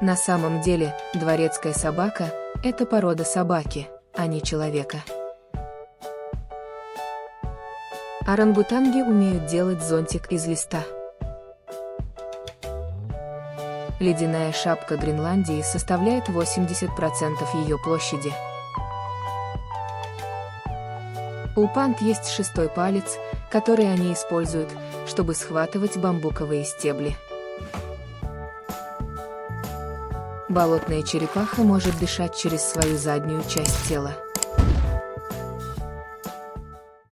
На самом деле, дворецкая собака – это порода собаки, а не человека. Орангутанги умеют делать зонтик из листа. Ледяная шапка Гренландии составляет 80% ее площади. У панд есть шестой палец, который они используют, чтобы схватывать бамбуковые стебли. Болотная черепаха может дышать через свою заднюю часть тела.